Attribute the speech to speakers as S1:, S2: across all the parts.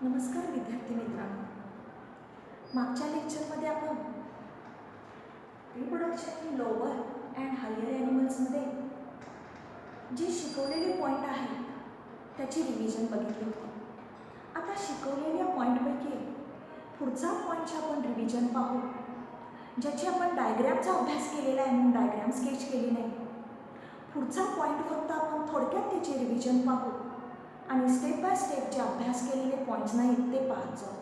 S1: नमस्कार विद्यार्थी मित्रांनो, मागच्या लेक्चरमध्ये आपण reproduction in lower and higher ॲनिमल्समध्ये जी शिकवलेले पॉईंट आहेत त्याची रिव्हिजन बघितली होती. आता शिकवलेल्या पॉईंटपैकी पुढचा पॉईंटची आपण रिव्हिजन पाहू, ज्याची आपण डायग्रॅमचा अभ्यास केलेला आहे म्हणून डायग्रॅम स्केच केली नाही. पुढचा पॉईंट फक्त आपण थोडक्यात त्याचे रिव्हिजन पाहू आणि स्टेप बाय स्टेप जे अभ्यास केलेले पॉईंट्स नाहीत ते पाहत जाऊ.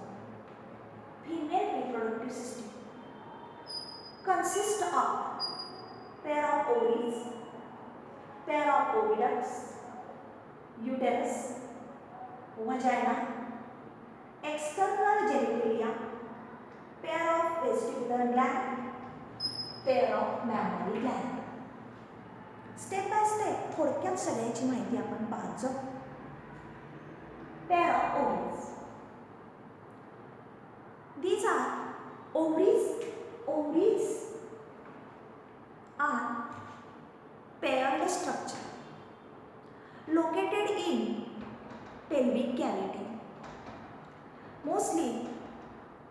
S1: Female reproductive system consists of pair of ovaries, pair of oviducts, uterus, vagina, external genitalia, pair of vestibular gland, pair of mammary gland. Step by step थोडक्यात सगळ्याची माहिती आपण पाहत जाऊ. Pair of ovaries. These are ovaries. Ovaries are paired structure located in pelvic cavity, mostly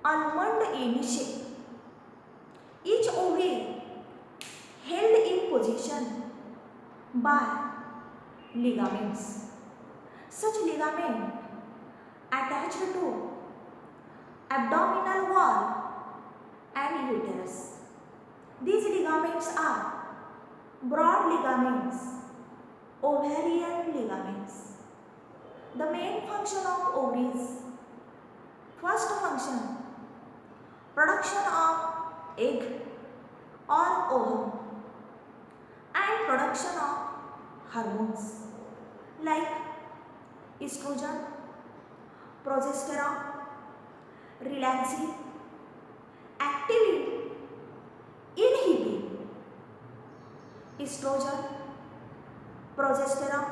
S1: almond in shape. Each ovary held in position by ligaments. Such ligament attached to abdominal wall and uterus. These ligaments are broad ligaments, ovarian ligaments. The main function of ovaries: first function, production of egg or ovum and production of hormones like estrogen, progesterone, relaxin, activin, inhibin. Estrogen, progesterone,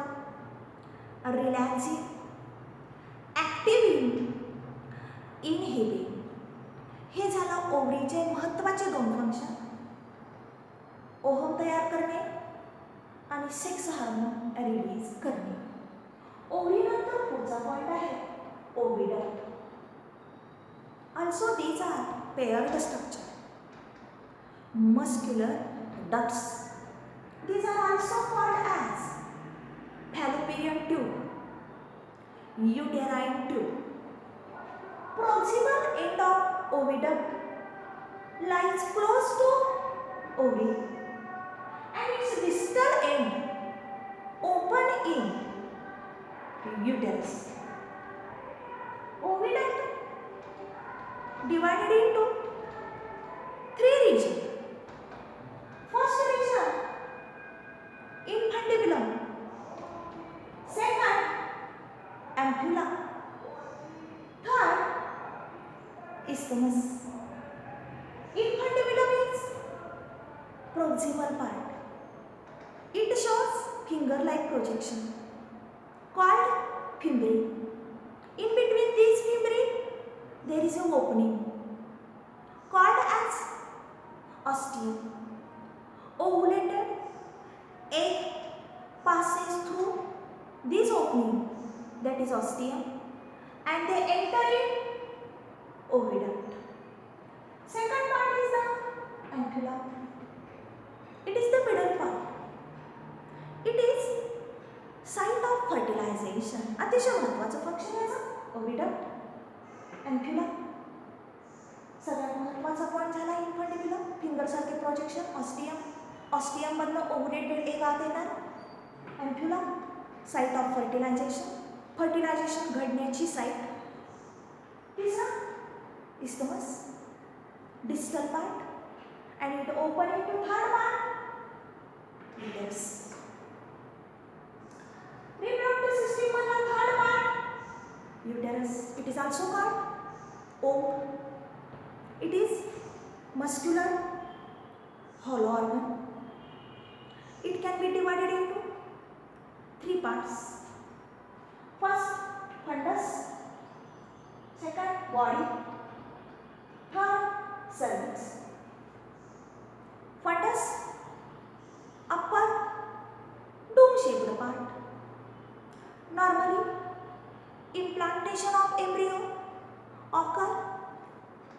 S1: relaxin, activin, inhibin. हे झालं ओव्हरीचे महत्त्वाचे दोन function, ovum तयार करणे आणि sex hormone release करणे. ओव्हरीनंतर पुढचा point आहे ओव्हिडक्ट. Also these are paired structure. Muscular ducts. These are also called as fallopian tube, uterine tube. Proximal end of oviduct lies close to ovary and its distal end open in uterus. Oviduct divided into three regions. First region, infundibulum. Second, ampulla. Third, isthmus. Infundibulum is proximal part. It shows finger-like projection called fimbriae. In between these fimbriae, there is an opening called as ostium. Ovulated egg passes through this opening, that is ostium, and they enter in oviduct. Second part is the ampulla. It is the middle part. It is site of fertilization. अतिशय महत्त्वाचं function आहे याचं ओव्हिडक्ट. एम्प्युला सगळ्यात महत्त्वाचा point झाला इन्फंडिब्युलम, फिंगरसारखे projection. ऑस्टियममधनं ovulated egg आत येणार. Ampulla site of fertilisation, fertilisation घडण्याची साईट. तिसरा isthmus, distal part and it open into third part uterus. Reproductive system मधला third part uterus. It is also called ovum. It is muscular hollow organ. It can be divided into three parts. First, fundus. Second, body. Third, cervix. Fundus, upper dome shaped part. Normally implantation of embryo occur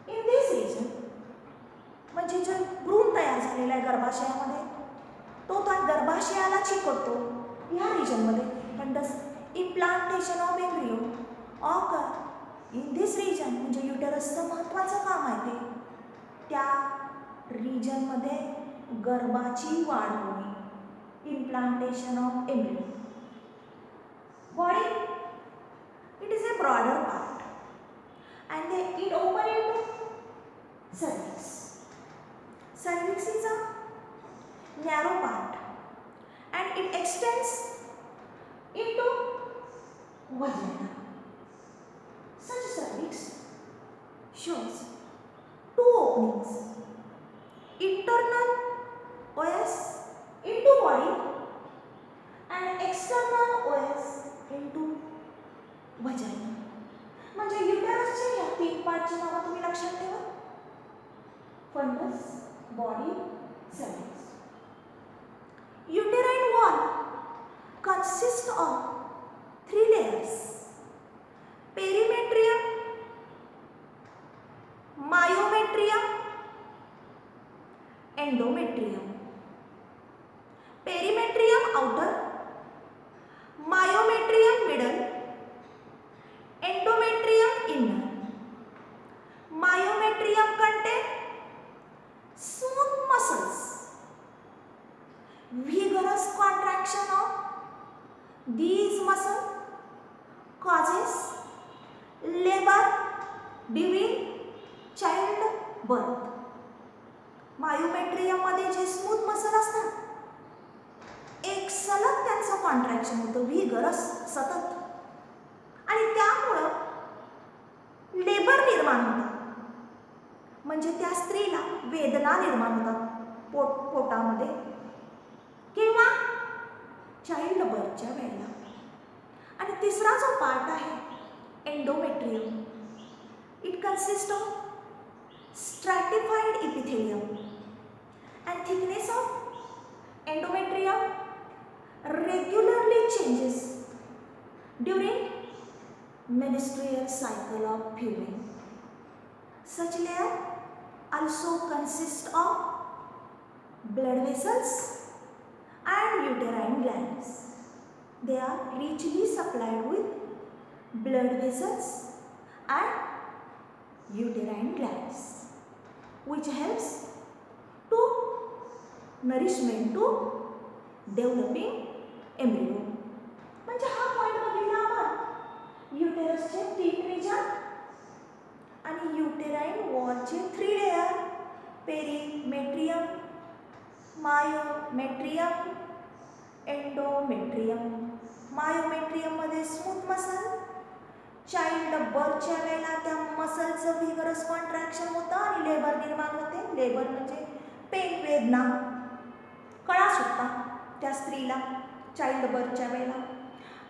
S1: in this region. म्हणजे जो भ्रूण तयार झालेला आहे गर्भाशयामध्ये तो त्या गर्भाशयाला चिकटतो या रिजनमध्ये. पण the implantation of embryo occur in this region म्हणजे युटेरसचं महत्त्वाचं काम आहे ते त्या रिजनमध्ये गर्भाची वाढ होणे. Implantation of embryo. Body it is a broader part and it open into cervix. Cervix is a narrow part and it extends into vagina. Such cervix shows two openings, internal os into body and external os into vagina. म्हणजे युटेरसचे या तीन पार्टची नावं तुम्ही लक्षात ठेवा. Fundus, body, cervix. Uterine wall consists of 3 layers: perimetrium, myometrium, endometrium. Perimetrium outer, myometrium middle, endometrium inner. Myometrium contain smooth muscles. Vigorous contraction of these muscles causes labor during childbirth. Myometrium मध्ये जे smooth muscle असतात एक सलग त्यांचं contraction होतं व्हिगरस सतत आणि त्यामुळं लेबर निर्माण होतात. म्हणजे त्या स्त्रीला वेदना निर्माण होतात पोटामध्ये किंवा चाइल्ड बर्थच्या वेळेला. आणि तिसरा जो पार्ट आहे endometrium, it consist of stratified epithelium and thickness of endometrium regularly changes during menstrual cycle of female. Such layer also consist of blood vessels and uterine glands. They are richly supplied with blood vessels and uterine glands, which helps to nourishment to developing embryo. म्हणजे हा point बघितला आपण युटेरसचे 3 region आणि uterine वॉलचे 3 layer perimetrium, myometrium, endometrium. Myometrium मध्ये smooth muscle, child बर्थच्या वेळेला त्या मसलचं व्हिगरस कॉन्ट्रॅक्शन होतं आणि लेबर निर्माण होते. लेबर म्हणजे पेन, वेदना, कळा सुटतात त्या स्त्रीला चाइल्ड बर्थच्या वेळेला.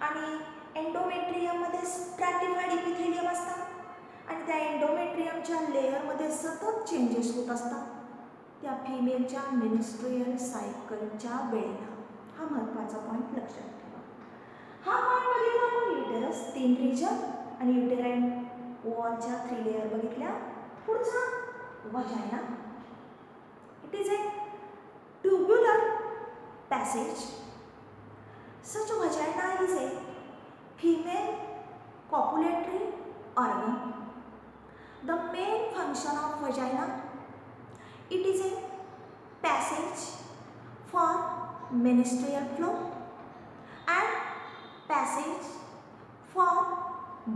S1: आणि एंडोमेट्रियममध्ये स्ट्रॅटिफाइड इपिथेलियम असतात आणि त्या एंडोमेट्रियमच्या लेयरमध्ये सतत चेंजेस होत असतात त्या फिमेलच्या मेन्स्ट्रुअल सायकलच्या वेळेला. हा महत्त्वाचा पॉईंट लक्षात ठेवा. हा पॉईंट बघितला आपण युटेरस 3 रिजन आणि युटेराइन वॉलच्या 3 लेयर बघितल्या. पुढचा वजायना. It is a tubular passage. Such वजायना is a female copulatory organ. The main function of vagina, it is a passage for menstrual flow and passage for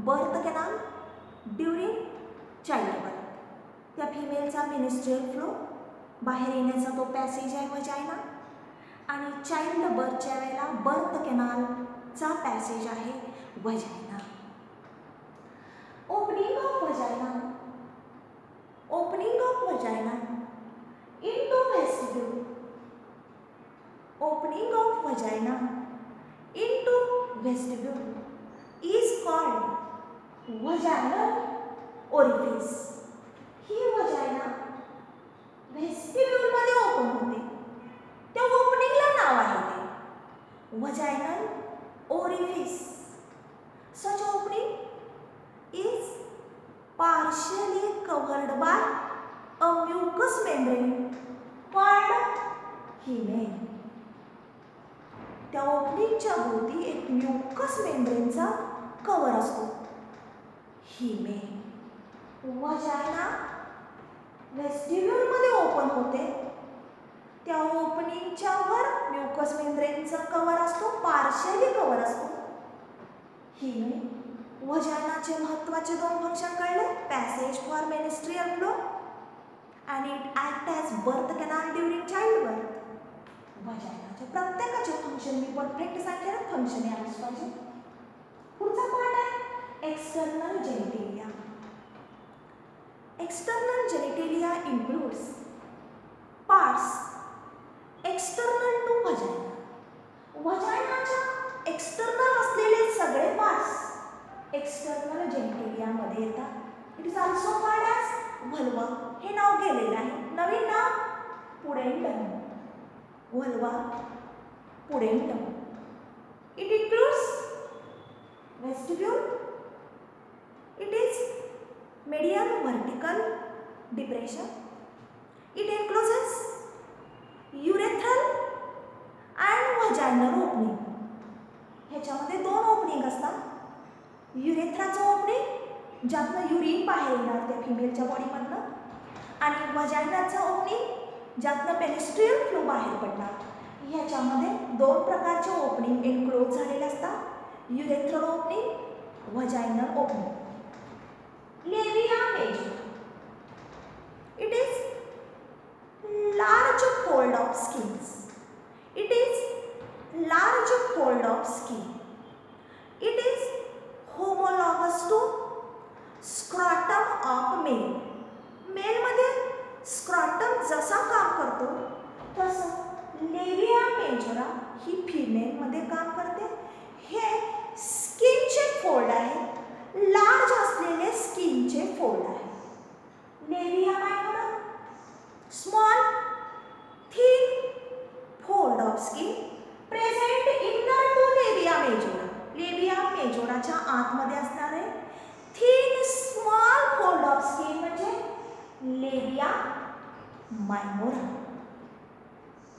S1: birth canal during childbirth. त्या फिमेलचा menstrual flow बाहेर येण्याचा तो passage आहे वजायना आणि child बर्थच्या वेळेला birth कॅनालचा passage आहे वजायना. Opening of वजायना. Opening of वजायना into vestibule. Opening of vagina into vestibule is called vaginal orifice. ही वजायना व्हेस्टिब्यूल मध्ये ओपन होते. त्या ओपनिंगला नाव आहे ते vaginal orifice. Such opening is partially covered by a mucous membrane called hymen. त्या ओपनिंगच्या भोवती एक म्युकस मेम्ब्रेनचा कव्हर असतो, हिमेन. वजायना वेस्टिब्युलमध्ये ओपन होते, त्या ओपनिंगच्या वर म्युकस मेम्ब्रेनचा कव्हर असतो, पार्शियली कव्हर असतो, हिमेन. वजायनाचे महत्त्वाचे दोन फंक्शन कळले, पॅसेज फॉर मेनिस्ट्रियल फ्लो आणि it act as birth canal during child birth. वजायनाचे प्रत्येकाचे फंक्शन मी परफेक्ट सांगेन, फंक्शन यायलाच पाहिजे. पुढचा पार्ट आहे external genitalia. External genitalia includes parts external to vagina. वजायनाच्या एक्सटर्नल असलेले सगळे पार्ट्स एक्सटर्नल जेनिटेलिया मध्ये येतात. It is also called as vulva. हे नाव गेलेलं आहे, नवीन नाव pudendum. Vulva, pudendum. It includes vestibule. It is medial vertical depression. It encloses urethral and vaginal opening. ह्याच्यामध्ये दोन ओपनिंग असतात. युरेथ्राचं ओपनिंग ज्यातनं युरिन बाहेर येणार त्या फिमेलच्या बॉडीमधनं, आणि वजायनाचं ओपनिंग ज्यातनं पेनिस्ट्रियल फ्लो बाहेर पडणार. ह्याच्यामध्ये दोन प्रकारचे ओपनिंग एनक्लोज झालेले असतात, urethral opening, vaginal opening. Labia major. It is large fold of skins. It is large fold of skin. It is homologous to scrotum of male. Male मध्ये scrotum जसा काम करतो तसं लेबिया मेजोरा ही female मध्ये काम करते. हे स्किनचे फोल्ड आहेत, लार्ज असलेले स्किनचे फोल्ड आहेत. Labia minora small thin fold of skin present inner to labia majora. Labia मेजोराच्या आतमध्ये असणारे thin small fold of skin म्हणजे labia minora.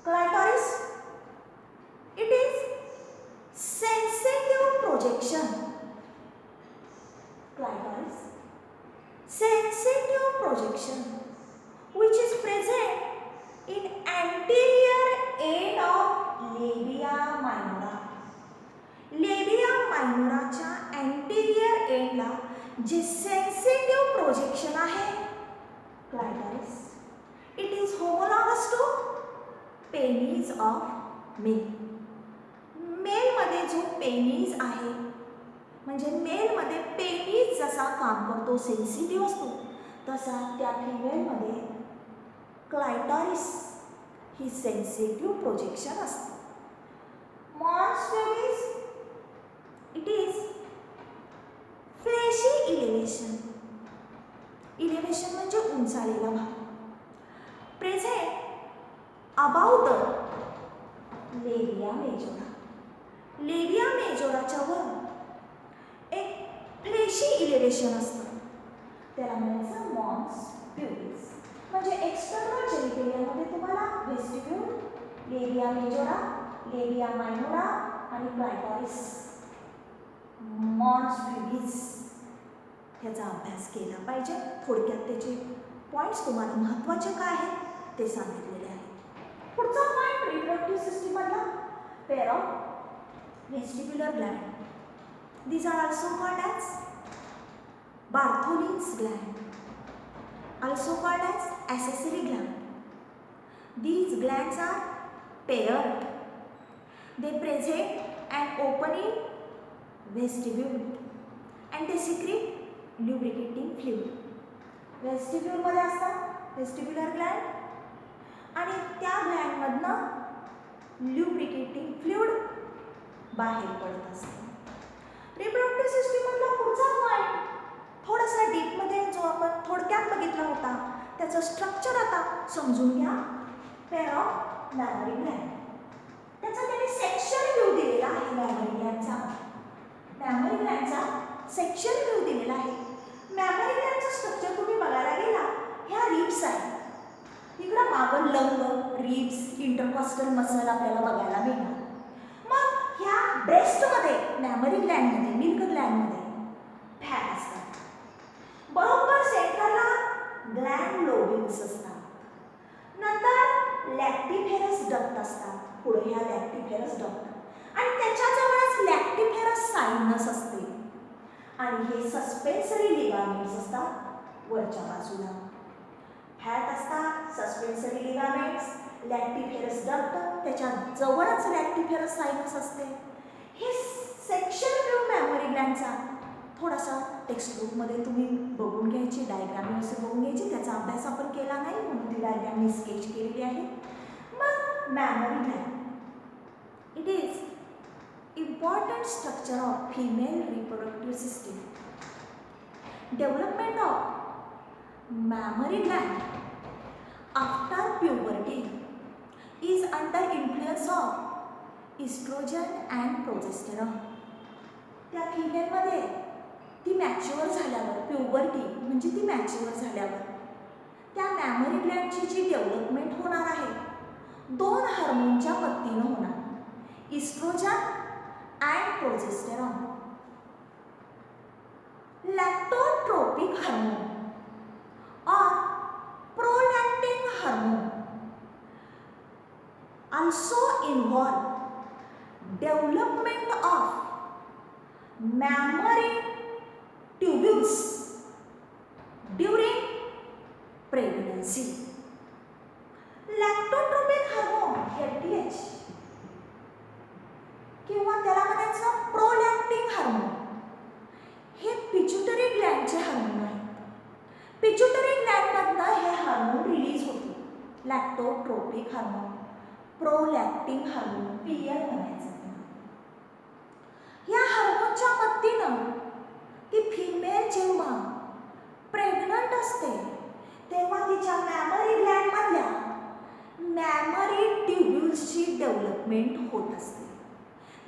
S1: Clitoris. It is sensitive projection. Clitoris. Sensitive projection which is present in anterior end of labia minora. Labia minora च्या anterior end ला जे sensitive projection आहे clitoris. It is homologous to penis of male. मेलमध्ये जो penis आहे, म्हणजे मेलमध्ये penis जसा काम करतो, सेन्सिटिव्ह असतो, तसा त्या फिमेलमध्ये क्लायटॉरिस ही सेन्सिटिव्ह प्रोजेक्शन असते. Mons penis. It is fleshy elevation. Elevation म्हणजे उंचाळलेला भाग. Present about the labia majora. Labia मेजोराच्या वर एक फ्लेशी इलेव्हेशन असतं, त्याला म्हणायचं मॉन्स प्युबिस. म्हणजे एक्सटर्नल जेनिटेलियामध्ये तुम्हाला वेस्टिब्यूल, लेबिया मेजोरा, लेबिया मायनोरा आणि क्लायटॉरिस, मॉन्स प्युबिस ह्याचा अभ्यास केला पाहिजे. थोडक्यात त्याचे पॉईंट्स तुम्हाला महत्त्वाचे काय आहेत ते सांगितलेले आहे. पुढचा पॉईंट रिप्रोडक्टिव्ह सिस्टीममधला pair of vestibular gland. These are also called as Bartholin's gland, also called as accessory gland. These glands are paired. They present an opening vestibule and they secrete lubricating fluid. Vestibule मध्ये असतात vestibular gland आणि त्या gland मधनं lubricating fluid बाहेर पडत असते. Reproductive सिस्टीममधला पुढचा point थोडासा डीपमध्ये जो आपण थोडक्यात बघितला होता त्याचं स्ट्रक्चर आता समजून घ्या. Pair of memory Gland. त्याचा त्यांनी सेक्शन व्ह्यू दिलेला आहे मॅमरी ग्लँडचा. मॅमरी ग्लँडचा सेक्शन व्ह्यू दिलेला आहे. मेमरी ग्लँडचं स्ट्रक्चर तुम्ही बघायला गेला, ह्या रिब्स आहेत. इकडं मागं लंग, रिब्स, इंटरकॉस्टल मसल आपल्याला बघायला मिळणार. मग ह्या ब्रेस्टमध्ये, मेमरी ग्लँडमध्ये, मिल्क ग्लँडमध्ये फॅट असतात. बरोबर सेंटरला ग्लँड लोब्युल्स असतात. नंतर लॅक्टिफेरस डक्ट असतात. पुढे ह्या लॅक्टिफेरस डक्ट आणि त्याच्याजवळच लॅक्टिफेरस सायनस असते. आणि हे सस्पेन्सरी लिगामेंट्स असतात वरच्या बाजूला. फॅट असतात, सस्पेन्सरी लिगामेंट्स, लॅक्टिफेरस डक्ट, त्याच्या जवळच लॅक्टिफेरस सायनस असते. हे सेक्शन व्ह्यू मेमरी ग्लँडचा थोडासा टेक्स्ट बुकमध्ये तुम्ही बघून घ्यायची, डायग्राम व्यवस्थित बघून घ्यायची. त्याचा अभ्यास आपण केला नाही म्हणून ती डायग्राम मी स्केच केलेली आहे. मग memory Gland, it is important structure of female reproductive system. Development of mammary gland after puberty is under influence of estrogen and progesterone. त्या फिमेलमध्ये ती मॅच्युअर झाल्यावर, प्युबर्टी म्हणजे ती मॅच्युअर झाल्यावर त्या मॅमरी ग्लँडची जी डेव्हलपमेंट होणार आहे, दोन हार्मोनच्या मदतीनं होणार, oestrogen and progesterone. Lactotropic hormone or prolactin hormone also involve development of mammary tubules during pregnancy. Lactotropic hormone, LTH, किंवा त्याला म्हणायचं प्रोलॅक्टिन हार्मोन, हे पिट्युटरी ग्लँडचे हार्मोन आहे. पिट्युटरी ग्लँडमधनं हे हार्मोन रिलीज होते. लॅक्टोट्रोपिक हार्मोन, प्रोलॅक्टिन हार्मोन, पीएल म्हणायचं. या हार्मोनच्या मदतीनं ती फिमेल जेव्हा प्रेग्नंट असते तेव्हा तिच्या मॅमरी ग्लँडमधल्या मॅमरी ट्युब्युल्सची डेव्हलपमेंट होत असते.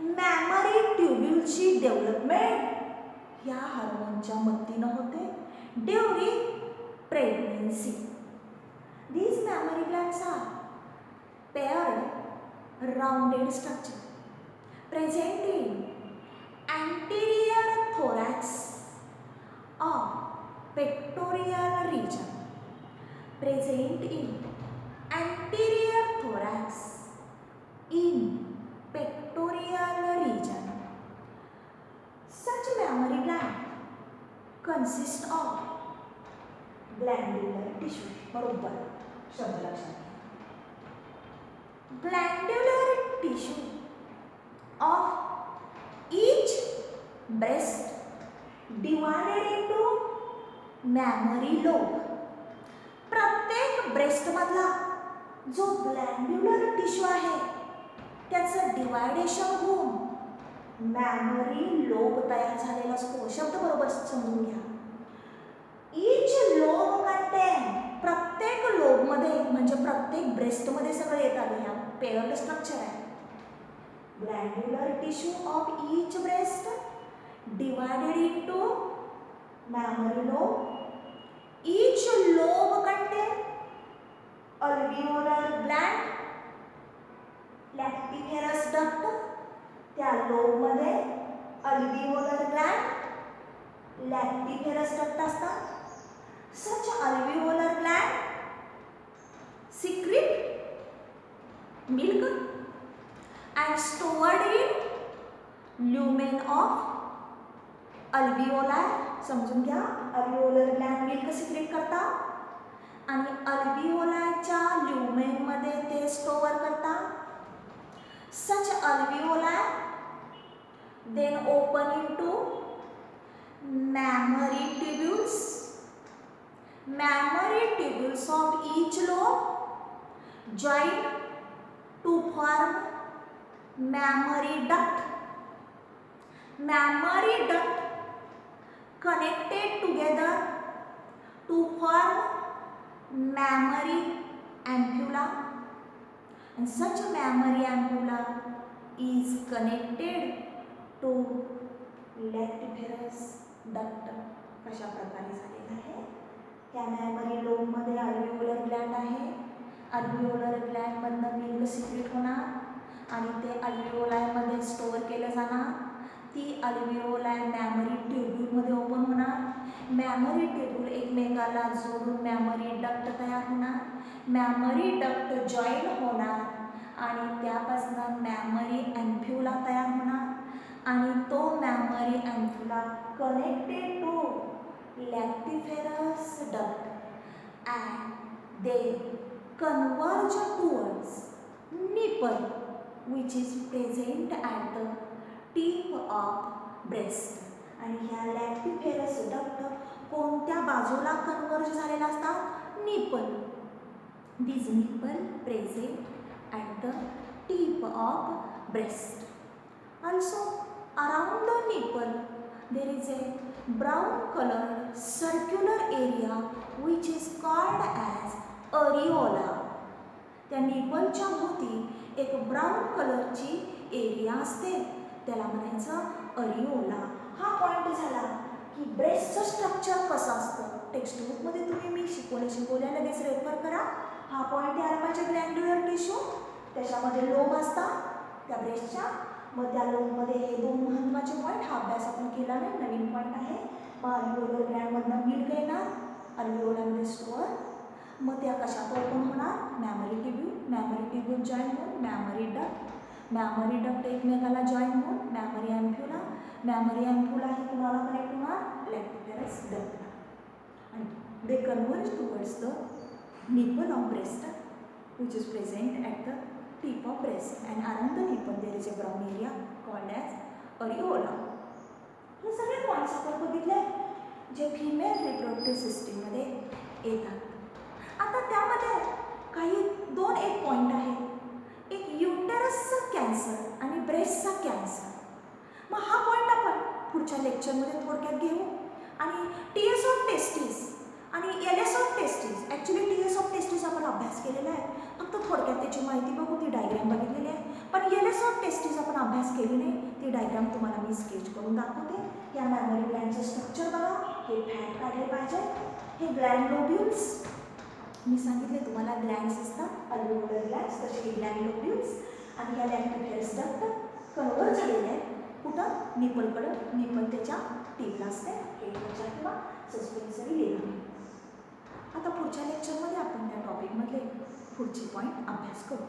S1: मॅमरी ट्युब्युलची डेव्हलपमेंट या हार्मोनच्या मदतीनं होते during pregnancy. These mammary glands are paired rounded structure present in anterior thorax or pectoral region. Present in anterior thorax in pectoral region. Such mammary gland consist of glandular tissue. बरोबर शब्द लक्षात घ्या. Glandular tissue of each breast divided into mammary lobe. प्रत्येक breast मधला जो ग्लँड्युलर tissue आहे त्याचं deviation होऊन मॅमरी लोब तयार झालेला असतो. शब्द बरोबर समजून घ्या. ईच लोब कंटेन, प्रत्येक लोबमध्ये म्हणजे प्रत्येक ब्रेस्टमध्ये सगळं येतात. ह्या पेअर्ड स्ट्रक्चर आहे. Glandular tissue of each breast divided into mammary lobe. Each lobe contain alveolar gland, lactiferous duct, त्या लोबमध्ये अल्व्हिओलर ग्लँड, लॅक्टिफेरस डक्ट असतात. Such alveolar gland secrete milk and stored in lumen of alveoli. समजून घ्या, अल्व्हिओलर Gland milk secret करतात आणि अल्व्हिओलाच्या ल्युमेनमध्ये ते store करतात. Such alveoli then open into mammary tubules. Mammary tubules of each lobe join to form mammary duct. Mammary duct connected together to form mammary ampulla. And such mammary ampulla is connected to lactiferous duct कशा प्रकारे झालेला आहे. या memory लोबमध्ये alveolar Gland आहे. अल्व्हिओलर ग्लँडमधनं milk secret होणार आणि ते अल्व्हिओलायमध्ये store केलं जाणार. ती अल्व्हिओलाय मॅमरी ट्युब्यूलमध्ये ओपन होणार. मॅमरी ट्युब्यूल एकमेकाला जोडून मॅमरी डक्ट तयार होणार. मॅमरी डक्ट जॉईन होणार आणि त्यापासून मॅमरी अँफ्युला तयार होणार आणि तो mammary ampulla connected to lactiferous duct and they converge towards nipple which is present at the tip of breast. आणि ह्या लॅक्टिफेरस डक्ट कोणत्या बाजूला कन्वर्ज झालेला असतात? Nipple. This nipple present at the tip of breast. Also around the nipple there is a brown colored circular area which is called as अरिओला. त्या निपलच्या भोवती एक brown कलरची एरिया असते, त्याला म्हणायचं अरिओला. हा पॉईंट झाला की ब्रेस्टचं स्ट्रक्चर कसं असतं. टेक्स्टबुकमध्ये तुम्ही मी शिकवल्या लगेच रेफर करा. हा पॉईंट यायला पाहिजे ग्लँड्युलर टिश्यू, त्याच्यामध्ये लोब असतात त्या ब्रेस्टच्या. मग त्या लोबमध्ये हे दोन महत्त्वाचे पॉईंट. हा अभ्यास आपण केला नाही, नवीन पॉईंट आहे. मग अल्व्हिओलर ग्लँडमधनं मिल्क येणार, अल्व्हिओलामध्ये स्टोअर. मग त्या कशात ओपन होणार? Mammary tubule. Mammary tubule join होऊन मॅमरी डक्ट. मॅमरी डक्ट एकमेकाला जॉईन होऊन मॅमरी अँफ्युला. मॅमरी अँफ्युला ही कुणाला कनेक्ट होणार? लॅक्टिफेरस डक्टला. आणि they converge towards the nipple of breast which is present at the tip of breast and around the nipple there is a brown area called as areola. हे सगळे points आपण बघितले जे फिमेल रिप्रोडक्टिव्ह सिस्टीममध्ये येतात. आता त्यामध्ये काही दोन एक पॉईंट आहेत. एक युटेरसचा कॅन्सर आणि ब्रेस्टचा कॅन्सर. मग हा पॉईंट आपण पुढच्या लेक्चरमध्ये थोडक्यात घेऊ. आणि टीएस ऑफ टेस्टिस आणि LS of testis. Actually TS of testis आपण अभ्यास केलेला आहे, फक्त थोडक्यात त्याची माहिती बघू. ती डायग्राम बघितलेली आहे, पण एलएस ऑफ टेस्टिस आपण अभ्यास केली नाही. ती डायग्राम तुम्हाला मी स्केच करून दाखवते. या मॅमरी ग्लँडचं स्ट्रक्चर बघा. हे फॅट काढले पाहिजे. हे ग्लँड लोब्युल्स मी सांगितले तुम्हाला, ग्लँड्स असतात अल्व्हिओलर ग्लँड्स, तसे हे ग्लँड लोब्युल्स. आणि या लॅक्टिफेरस डक्ट कन्वर्ज झालेले आहेत कुठं? निपलकडं. निपल त्याच्या टीपला असते. हे लक्षात ठेवा. सस्पेन्सरी लेव्हल. आता पुढच्या लेक्चरमध्ये आपण त्या टॉपिकमधले पुढचे पॉईंट अभ्यास करू.